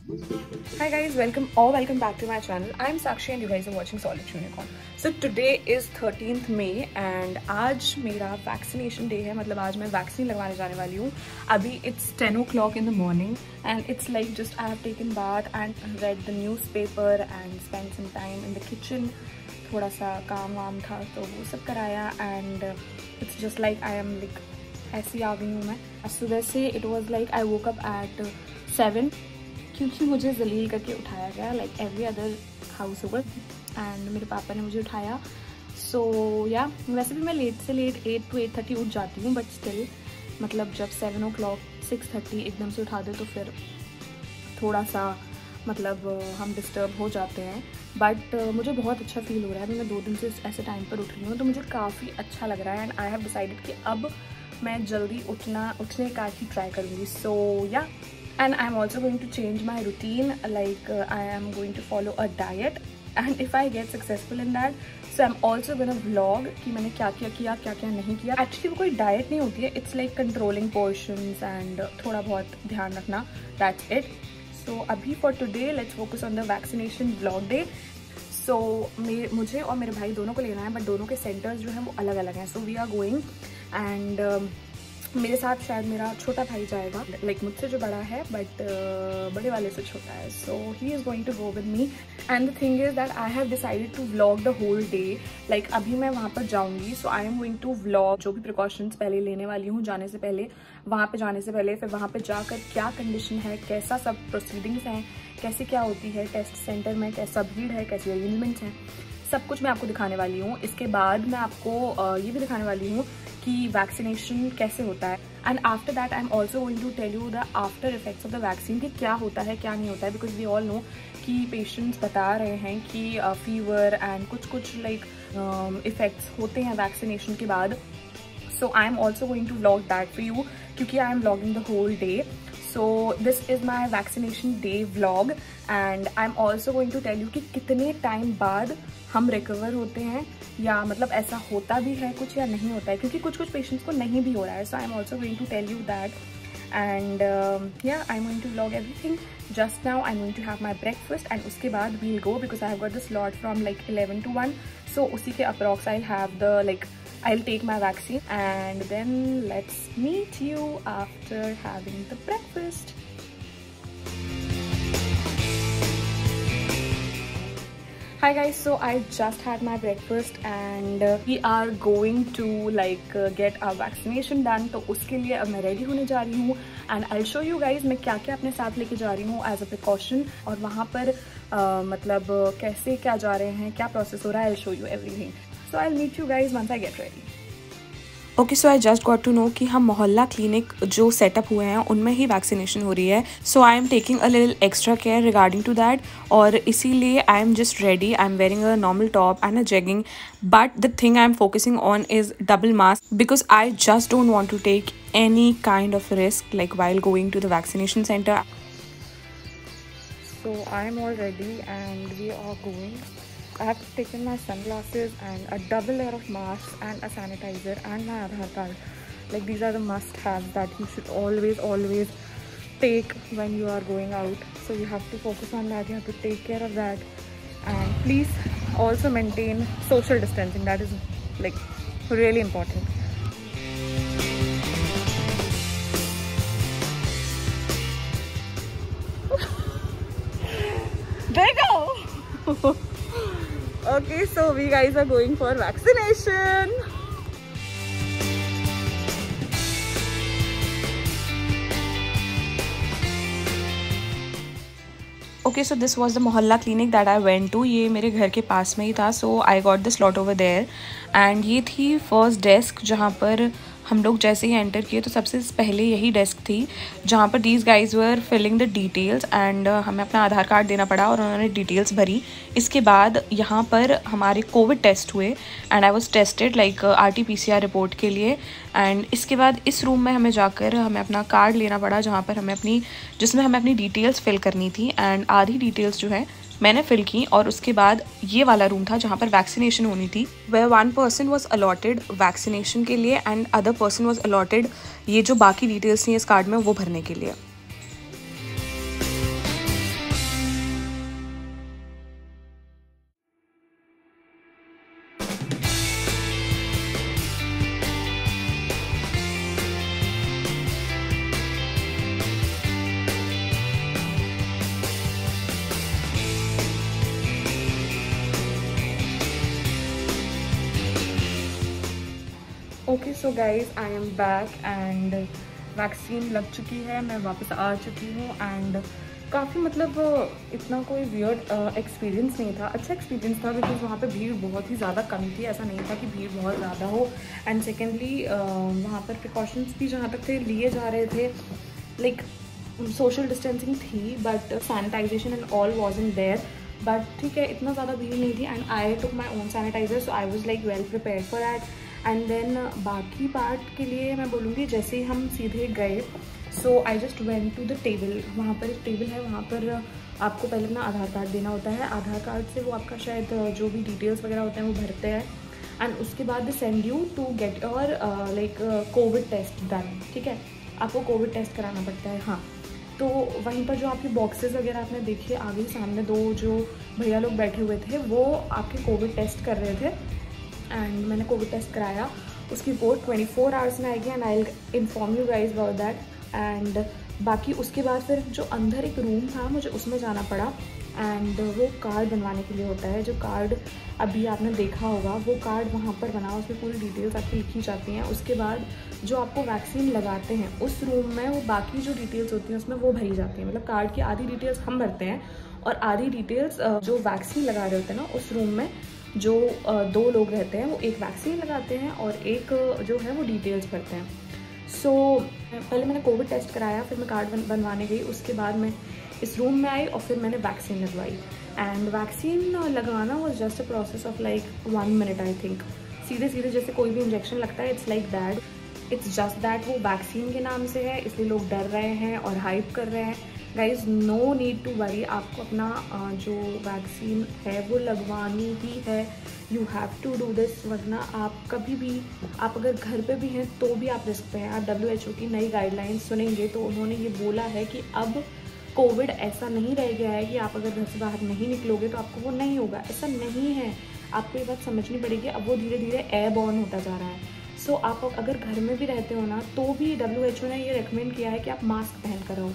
Hi guys, welcome back to my channel. I'm Sakshi and you guys are watching Solid Unicorn. So today is 13th May and आज मेरा vaccination day है, मतलब आज मैं vaccine लगवाने जाने वाली हूँ. अभी it's 10 o'clock in the morning and it's like just I have taken bath and read the newspaper and spent some time in the kitchen. थोड़ा सा काम वाम था तो वो सब कराया and it's just like I am like ऐसी आ गई हूँ मैं. सुबह से it was like I woke up at 7 क्योंकि मुझे जलील करके उठाया गया like every other house hold and मेरे पापा ने मुझे उठाया. सो या वैसे भी मैं लेट से लेट 8 to 8:30 उठ जाती हूँ बट स्टिल मतलब जब 7 o'clock 6:30 एकदम से उठा दे तो फिर थोड़ा सा मतलब हम डिस्टर्ब हो जाते हैं. बट मुझे बहुत अच्छा फील हो रहा है. मैं 2 दिन से ऐसे टाइम पर उठ रही हूँ तो मुझे काफ़ी अच्छा लग रहा है एंड आई हैव डिसाइडेड कि अब मैं जल्दी उठने का ही ट्राई करूँगी. सो या and I'm also going to change my routine, like I am going to follow a diet and if I get successful in that so I'm also gonna vlog कि मैंने क्या क्या किया क्या क्या नहीं किया. Actually वो कोई diet नहीं होती है, it's like controlling portions and थोड़ा बहुत ध्यान रखना, that's it. So अभी for today let's focus on the vaccination vlog day. So मुझे और मेरे भाई दोनों को लेना है बट दोनों के सेंटर्स जो हैं वो अलग अलग हैं. So we are going and मेरे साथ शायद मेरा छोटा भाई जाएगा, लाइक मुझसे जो बड़ा है बट बड़े वाले से छोटा है. So he is going to go with me and the thing is that I have decided to vlog the whole day. Like अभी मैं वहाँ पर जाऊँगी so I am going to vlog जो भी प्रिकॉशंस पहले लेने वाली हूँ जाने से पहले, वहाँ पर जाने से पहले, फिर वहाँ पर जाकर क्या कंडीशन है, कैसा सब प्रोसीडिंग्स हैं, कैसे क्या होती है टेस्ट सेंटर में, कैसा भीड़ है, कैसे अरेंजमेंट्स हैं, सब कुछ मैं आपको दिखाने वाली हूँ. इसके बाद मैं आपको ये भी दिखाने वाली हूँ कि वैक्सीनेशन कैसे होता है and after that I am also going to tell you the after effects of the vaccine कि क्या होता है क्या नहीं होता है. बिकॉज वी ऑल नो कि पेशेंट्स बता रहे हैं कि फीवर एंड कुछ लाइक इफेक्ट्स होते हैं वैक्सीनेशन के बाद. So I am also going to vlog that for you क्योंकि I am vlogging the whole day. So this is my vaccination day vlog and I'm also going to tell you कि कितने time बाद हम recover होते हैं या मतलब ऐसा होता भी है कुछ या नहीं होता है क्योंकि कुछ पेशेंट्स को नहीं भी हो रहा है. So I'm also going to tell you that and yeah I'm going to vlog everything. Just now I'm going to have my breakfast and उसके बाद we'll go because I have got the slot from like 11 to 1. So उसी के approx I'll have the like I'll take my vaccine and then let's meet you after having the breakfast. Hi guys, so I just had my breakfast and we are going to like get our vaccination done. तो उसके लिए अब मैं ready होने जा रही हूँ and I'll show you guys मैं क्या क्या अपने साथ लेके जा रही हूँ as a precaution और वहाँ पर मतलब कैसे क्या जा रहे हैं, क्या process हो रहा है. I'll show you everything. So I'll meet you guys once I get ready. Okay so I just got to know कि हम मोहल्ला क्लिनिक जो सेटअप हुए हैं उनमें ही वैक्सीनेशन हो रही है. So I am taking a little extra care regarding to that और इसीलिए I am just ready. I am wearing a normal top and a jegging but the thing I am focusing on is double mask because I just don't want to take any kind of risk like while going to the vaccination centre. So I am all ready and we are going. I have taken my sunglasses and a double layer of mask and a sanitizer and my Aadhaar card. Like these are the must-haves that you should always take when you are going out. So you have to focus on that. You have to take care of that, and please also maintain social distancing. That is like really important. There go. Okay, so we guys are going for vaccination. Okay, so this was the मोहल्ला clinic that I went to. ये मेरे घर के पास में ही था. So I got the slot over there and ये थी first desk जहाँ पर हम लोग जैसे ही एंटर किए तो सबसे पहले यही डेस्क थी जहाँ पर these guys were filling the details and हमें अपना आधार कार्ड देना पड़ा और उन्होंने डिटेल्स भरी. इसके बाद यहाँ पर हमारे कोविड टेस्ट हुए and I was tested like RT-PCR report के लिए. एंड इसके बाद इस रूम में हमें जाकर हमें अपना कार्ड लेना पड़ा जहाँ पर जिसमें हमें अपनी डिटेल्स फिल करनी थी एंड आधी डिटेल्स जो है मैंने फिल की. और उसके बाद ये वाला रूम था जहाँ पर वैक्सीनेशन होनी थी. Where 1 person was allotted vaccination के लिए and other person was allotted ये जो बाकी डिटेल्स थी इस कार्ड में वो भरने के लिए. Okay so guys I am back and vaccine लग चुकी है, मैं वापस आ चुकी हूँ एंड काफ़ी मतलब इतना कोई वियर्ड एक्सपीरियंस नहीं था, अच्छा एक्सपीरियंस था बिकॉज वहाँ पे भीड़ बहुत ही ज़्यादा कम थी, ऐसा नहीं था कि भीड़ बहुत ज़्यादा हो। एंड सेकेंडली वहाँ पर प्रिकॉशंस भी जहाँ तक थे लिए जा रहे थे, लाइक सोशल डिस्टेंसिंग थी but sanitisation and all was in there, but ठीक है इतना ज़्यादा भीड़ नहीं थी and I took my own sanitiser, so I was like well prepare for that. And then बाकी पार्ट के लिए मैं बोलूँगी जैसे ही हम सीधे गए, so I just went to the table, वहाँ पर एक टेबल है, वहाँ पर आपको पहले अपना आधार कार्ड देना होता है, आधार कार्ड से वो आपका शायद जो भी डिटेल्स वगैरह होते हैं वो भरते हैं एंड उसके बाद they send you to get your like covid test done, ठीक है, आपको कोविड टेस्ट कराना पड़ता है। हाँ, तो वहीं पर जो आपके बॉक्सेस वगैरह आपने देखे आगे सामने दो जो भैया लोग बैठे हुए थे वो आपके कोविड टेस्ट कर रहे थे एंड मैंने कोविड टेस्ट कराया, उसकी रिपोर्ट 24 आवर्स में आएगी and I will inform you guys about that. And बाकी उसके बाद फिर जो अंदर एक रूम था मुझे उसमें जाना पड़ा एंड वो कार्ड बनवाने के लिए होता है, जो कार्ड अभी आपने देखा होगा वो कार्ड वहाँ पर बना, उसमें पूरी डिटेल्स आपकी लिखी जाती हैं। उसके बाद जो आपको वैक्सीन लगाते हैं उस रूम में वो बाकी जो डिटेल्स होती हैं उसमें वो भरी जाती हैं, मतलब कार्ड की आधी डिटेल्स हम भरते हैं और आधी डिटेल्स जो वैक्सीन लगा रहे होते हैं ना उस रूम में जो 2 लोग रहते हैं वो एक वैक्सीन लगाते हैं और एक जो है वो डिटेल्स भरते हैं। सो पहले मैंने कोविड टेस्ट कराया, फिर मैं कार्ड बनवाने गई, उसके बाद मैं इस रूम में आई और फिर मैंने वैक्सीन लगवाई एंड वैक्सीन लगाना was just a process of like 1 minute I think, सीधे सीधे जैसे कोई भी इंजेक्शन लगता है, it's like that, it's just that वो वैक्सीन के नाम से है इसलिए लोग डर रहे हैं और हाइप कर रहे हैं। Guys no need to worry, आपको अपना जो वैक्सीन है वो लगवानी ही है, you have to do this, वरना आप कभी भी आप अगर घर पे भी हैं तो भी आप रिस्क पे हैं। आप WHO की नई गाइडलाइंस सुनेंगे तो उन्होंने ये बोला है कि अब कोविड ऐसा नहीं रह गया है कि आप अगर घर से बाहर नहीं निकलोगे तो आपको वो नहीं होगा, ऐसा नहीं है, आपको ये बात समझनी पड़ेगी। अब वो धीरे धीरे एयरबॉर्न होता जा रहा है। सो आप अगर घर में भी रहते हो ना तो भी WHO ने ये रेकमेंड किया है कि आप मास्क पहन कर रहो।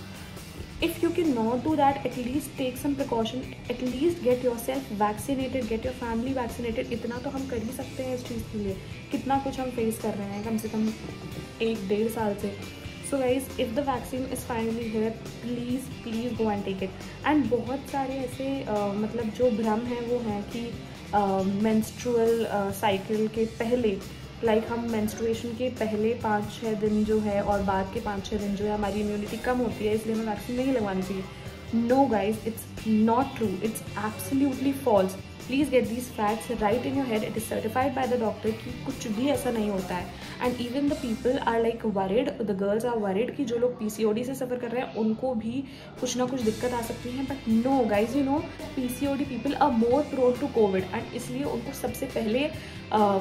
If you cannot do that, at least take some precaution, at least get yourself vaccinated, get your family vaccinated। इतना तो हम कर ही सकते हैं इस चीज़ के लिए, कितना कुछ हम फेस कर रहे हैं कम से कम 1-1.5 साल से। So guys, if the vaccine is finally here, please go and take it। and बहुत सारे ऐसे मतलब जो भ्रम हैं वो हैं कि menstrual cycle के पहले लाइक हम मेंस्ट्रुएशन के पहले 5-6 दिन जो है और बाद के 5-6 दिन जो है हमारी इम्यूनिटी कम होती है इसलिए हमें वैक्सीन नहीं लगवानी चाहिए। No guys, it's not true, it's absolutely false. Please get these facts right in your head, it is certified by the doctor कि कुछ भी ऐसा नहीं होता है। And even the people are like worried, the girls are worried कि जो लोग PCOD से सफ़र कर रहे हैं उनको भी कुछ ना कुछ दिक्कत आ सकती है, but no guys, you know PCOD people are more prone to covid and इसलिए उनको सबसे पहले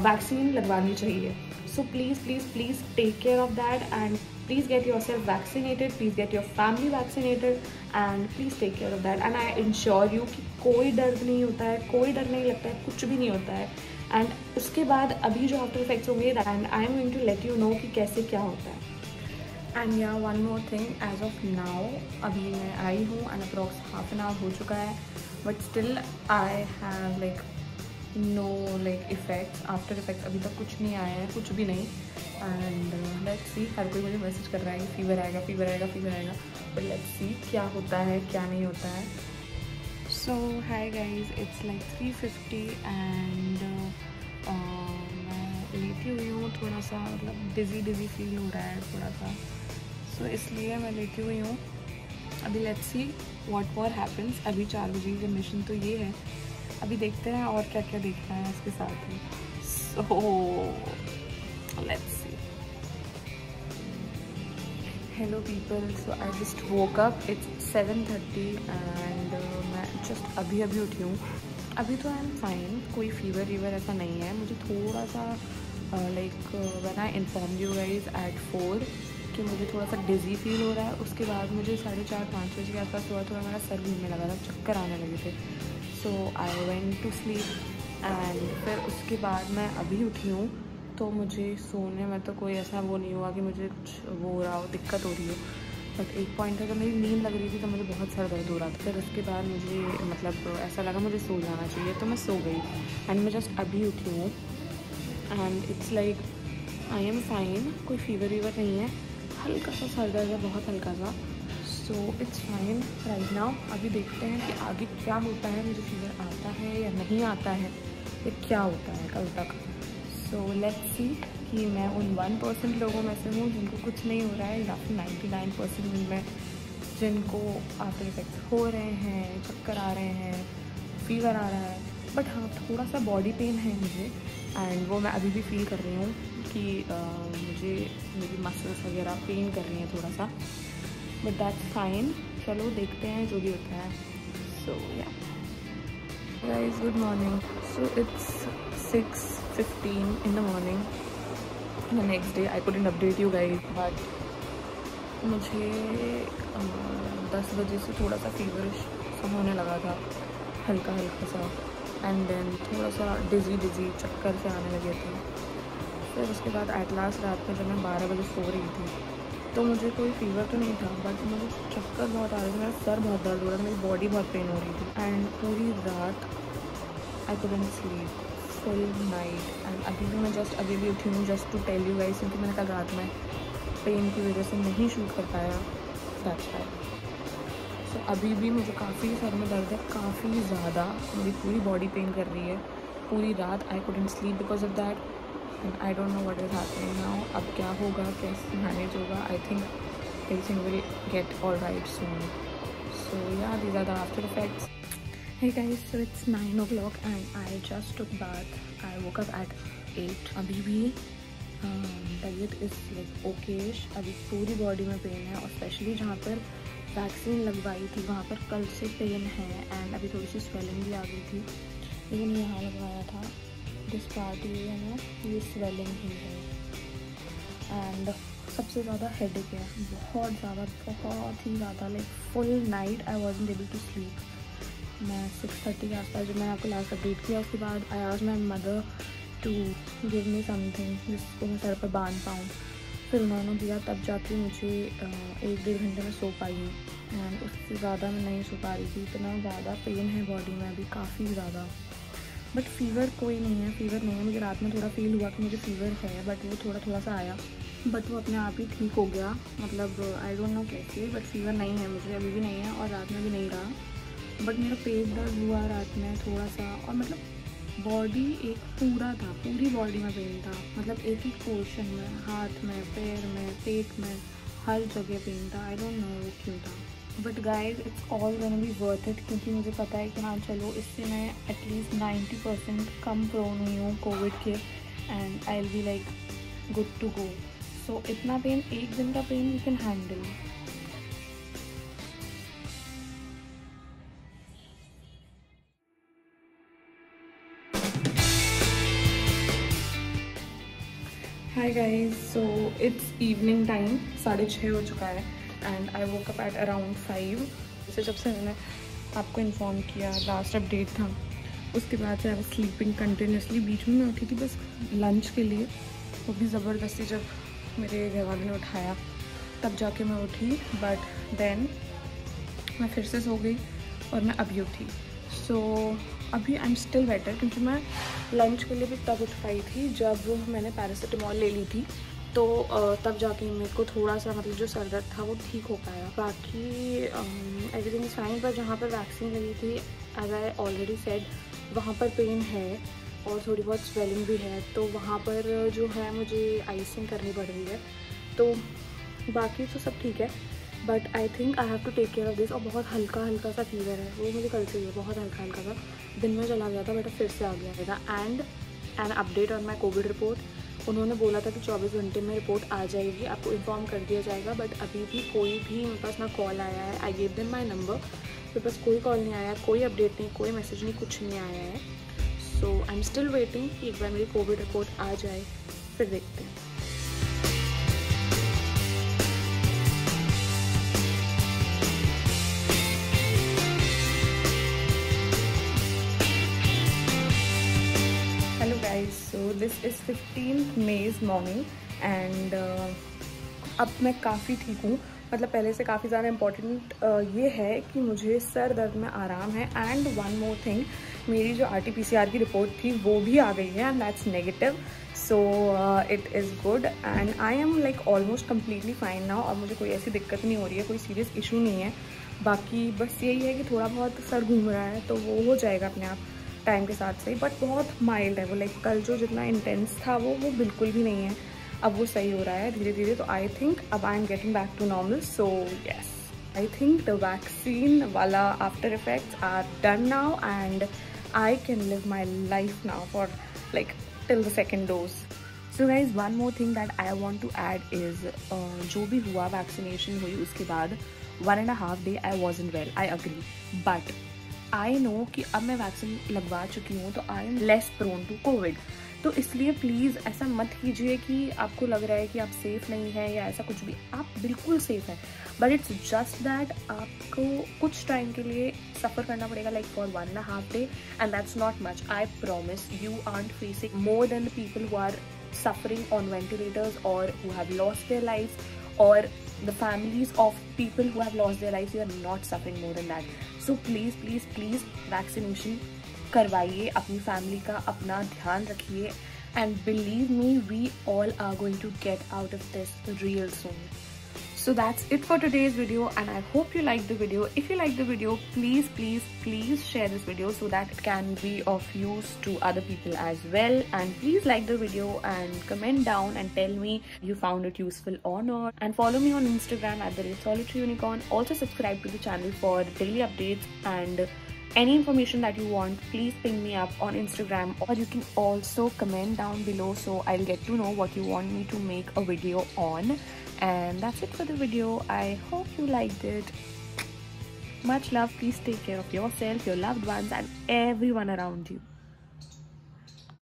वैक्सीन लगवानी चाहिए। So please take care of that and please get yourself vaccinated, please get your family vaccinated and please take care of that. And I ensure you कि कोई डर नहीं होता है, कोई डर नहीं लगता है, कुछ भी नहीं होता है। एंड उसके बाद अभी जो आफ्टर इफेक्ट्स होंगे and I am going to let you know कि कैसे क्या होता है। एंड या one more thing, as of now अभी मैं आई हूँ and approx half an hour हो चुका है, but still I have like no like effects, after effects अभी तक कुछ नहीं आया है, कुछ भी नहीं। एंड लेट्स सी, हर कोई मुझे मैसेज कर रहा है कि फीवर आएगा, बट लेट्स सी क्या होता है क्या नहीं होता है। So hi guys, it's like 3:50 and मैं लेटी हुई हूँ, थोड़ा सा मतलब डिज़ी फील हो रहा है थोड़ा सा, सो इसलिए मैं लेटी हुई हूँ। अभी let's see what more happens. अभी 4 बजे का मिशन तो ये है, अभी देखते हैं और क्या क्या देखना है इसके साथ ही। So let's see. Hello people, so I just woke up, it's 7:30 and मैं जस्ट अभी उठी हूँ। अभी तो आई एम फाइन, कोई फीवर ऐसा नहीं है। मुझे थोड़ा सा like when I inform you guys at 4 कि मुझे थोड़ा सा डिज़ी फील हो रहा है, उसके बाद मुझे 4:30-5 बजे के आसपास हुआ, थोड़ा मेरा सर घूमने लगा था, चक्कर आने लगे थे। So I went to sleep and फिर उसके बाद मैं अभी उठी हूँ, तो मुझे सोने में तो कोई ऐसा वो नहीं हुआ कि मुझे कुछ वो हो रहा हो, दिक्कत हो रही हो। बट एक पॉइंट था जब मेरी नींद लग रही थी तो मुझे बहुत सर दर्द हो रहा था। फिर उसके बाद मुझे मतलब ऐसा लगा मुझे सो जाना चाहिए, तो मैं सो गई एंड मैं जस्ट अभी उठी हूँ and it's like I am fine, कोई फीवर वीवर नहीं है, हल्का सा सर दर्द है, बहुत हल्का सा। So it's fine right now. अभी देखते हैं कि आगे क्या होता है, मुझे फीवर आता है या नहीं आता है, या क्या होता है कल तक। सो लेट्स सी कि मैं उन 1% लोगों में से हूँ जिनको कुछ नहीं हो रहा है, या फिर 99% में जिनको आफ्टर इफेक्ट्स हो रहे हैं, चक्कर आ रहे हैं, फीवर आ रहा है। बट हाँ, थोड़ा सा बॉडी पेन है मुझे, एंड वो मैं अभी भी फील कर रही हूँ कि मुझे मेरी मसल्स वगैरह पेन कर रही हैं थोड़ा सा, बट दैट्स फाइन। चलो देखते हैं जो भी होता है। सो या guys, good morning. So it's 6:15 in the morning the next day. I couldn't update you guys, but मुझे 10 बजे से थोड़ा सा फीवरिश सा होने लगा था, हल्का हल्का सा, एंड देन थोड़ा सा डिज़ी चक्कर से आने लगे थे। फिर उसके बाद एट लास्ट रात में जब मैं 12 बजे सो रही थी तो मुझे कोई फीवर तो नहीं था, बट मुझे चक्कर बहुत आ रहे थे, मेरा सर बहुत दर्द हो रहा था, मेरी बॉडी बहुत पेन हो रही थी, एंड पूरी रात I couldn't sleep full night. And अभी भी मैं अभी भी उठी हूँ just to tell you guys, क्योंकि मैंने कल रात में पेन की वजह से नहीं शूट कर पाया, दैट्स व्हाई। सो अभी भी मुझे काफ़ी सर में दर्द है, काफ़ी ज़्यादा, मेरी पूरी बॉडी पेन कर रही है पूरी रात। I couldn't sleep because of that, and I don't know what is happening now. अब क्या होगा, कैसे मैनेज होगा, I think everything will get all right soon. So yeah, these are the after effects. Hey guys, so it's 9 o'clock and I just took bath. I woke up at 8. अभी भी तबीयत is like Okesh. अभी पूरी body में pen है, और specially जहाँ पर वैक्सीन लगवाई थी वहाँ पर कल से पेन है, एंड अभी थोड़ी सी स्वेलिंग भी आ गई थी, लेकिन यहाँ लगवाया था दिस पार्टी है ना, ये स्वेलिंग ही है। एंड सबसे ज़्यादा हेडेक है, बहुत ही ज़्यादा, like full night I wasn't able to sleep. मैं 6:30 के आसपास, जब मैंने आपको लास्ट अपडेट किया उसके बाद I asked my mother to give me something जिसको मैं सर पर बांध पाऊँ। फिर उन्होंने दिया, तब जाके मुझे 1-1.5 घंटे में सो पाई हूँ, एंड उससे ज़्यादा मैं नहीं सो पा रही थी। इतना ज़्यादा पेन है बॉडी में अभी, काफ़ी ज़्यादा। बट फीवर कोई नहीं है, फीवर नहीं है। मुझे रात में थोड़ा फील हुआ कि मुझे फीवर है, बट वो थोड़ा सा आया, बट वो अपने आप ही ठीक हो गया। मतलब आई डोंट नो कैसे, बट फीवर नहीं है मुझे, अभी भी नहीं है, और रात में भी नहीं रहा। बट मेरा पेट दर्द हुआ रात में थोड़ा सा, और मतलब बॉडी एक पूरा था, पूरी बॉडी में पेन था, मतलब एक पोर्शन में, हाथ में, पैर में, पेट में, हर जगह पेन था। आई डोंट नो वो क्यों था, but guys it's all gonna be worth it, क्योंकि मुझे पता है कि हाँ चलो, इससे मैं एटलीस्ट 90% कम प्रोन हुई हूँ कोविड के, and I will be like good to go. So इतना पेन, एक दिन का pain you can handle. Hi guys, so it's evening time, 6:30 हो चुका है, and I woke up at around 5। जैसे जब से मैंने आपको इन्फॉर्म किया, लास्ट अपडेट था, उसके बाद से आई वाज स्लीपिंग कंटिन्यूसली। बीच में मैं उठी थी बस लंच के लिए, वो भी ज़बरदस्ती जब मेरे घर वालों ने उठाया तब जाके मैं उठी, बट देन मैं फिर से सो गई और मैं अभी उठी। सो अभी आई एम स्टिल बेटर, क्योंकि मैं लंच के लिए भी तब उठ पाई थी जब मैंने पैरासीटामोल ले ली थी, तो तब जाके मेरे को थोड़ा सा, मतलब जो सर दर्द था वो ठीक हो पाया। बाकी एवरीथिंग इज़ फाइन। पर जहाँ पर वैक्सीन लगी थी, एज आई ऑलरेडी सेड, वहाँ पर पेन है और थोड़ी बहुत स्वेलिंग भी है, तो वहाँ पर जो है मुझे आइसिंग करनी पड़ रही है। तो बाकी तो सब ठीक है, but I think I have to take care of this. और बहुत हल्का सा फीवर है, वो मुझे कल से ही है, बहुत हल्का सा। दिन में चला गया था, बट फिर से आ गया था। And an update on my Covid report, उन्होंने बोला था कि 24 घंटे में रिपोर्ट आ जाएगी, आपको इन्फॉर्म कर दिया जाएगा, बट अभी भी कोई भी मेरे पास ना कॉल आया है। I gave them my number, मेरे पास कोई कॉल नहीं आया, कोई अपडेट नहीं, कोई मैसेज नहीं, कुछ नहीं आया है। So I am still waiting कि एक बार मेरी कोविड रिपोर्ट आ जाए, फिर देखते हैं। So this is 15th May's morning, and अब मैं काफ़ी ठीक हूँ। मतलब पहले से काफ़ी ज़्यादा इम्पॉर्टेंट ये है कि मुझे सर दर्द में आराम है। एंड वन मोर थिंग, मेरी जो RT-PCR की रिपोर्ट थी वो भी आ गई है, and that's negative. So it is good and I am like almost completely fine now. और मुझे कोई ऐसी दिक्कत नहीं हो रही है, कोई सीरियस इशू नहीं है। बाकी बस यही है कि थोड़ा बहुत सर घूम रहा है, तो वो हो जाएगा अपने आप टाइम के साथ सही, बट बहुत माइल्ड है वो। लाइक कल जो जितना इंटेंस था वो बिल्कुल भी नहीं है, अब वो सही हो रहा है धीरे धीरे। तो आई थिंक अब I am getting back to normal. So yes, I think the vaccine वाला after effects are done now and I can live my life now for like till the second dose. So guys, one more thing that I want to add is जो भी हुआ vaccination हुई उसके बाद 1.5 day I wasn't well, I agree, but I know कि अब मैं vaccine लगवा चुकी हूँ तो I am less prone to COVID. तो इसलिए प्लीज़ ऐसा मत कीजिए कि आपको लग रहा है कि आप सेफ़ नहीं है या ऐसा कुछ भी। आप बिल्कुल सेफ़ है, बट इट्स जस्ट दैट आपको कुछ टाइम के लिए सफ़र करना पड़ेगा, like for 1.5 day, and that's not much. I promise you aren't facing more than the people who are suffering on ventilators or who have lost their lives, or the families of people who have lost their lives. You are not suffering more than that. So please please please vaccination करवाइए, अपनी family का अपना ध्यान रखिए, and believe me we all are going to get out of this real soon. So that's it for today's video, and I hope you liked the video. If you liked the video, please share this video so that it can be of use to other people as well. And please like the video and comment down and tell me you found it useful or not. And follow me on Instagram at @solitaryunicorn. Also subscribe to the channel for daily updates, and any information that you want, please ping me up on Instagram, or you can also comment down below so I'll get to know what you want me to make a video on. And that's it for the video. I hope you liked it. Much love. Please take care of yourself, your loved ones, and everyone around you.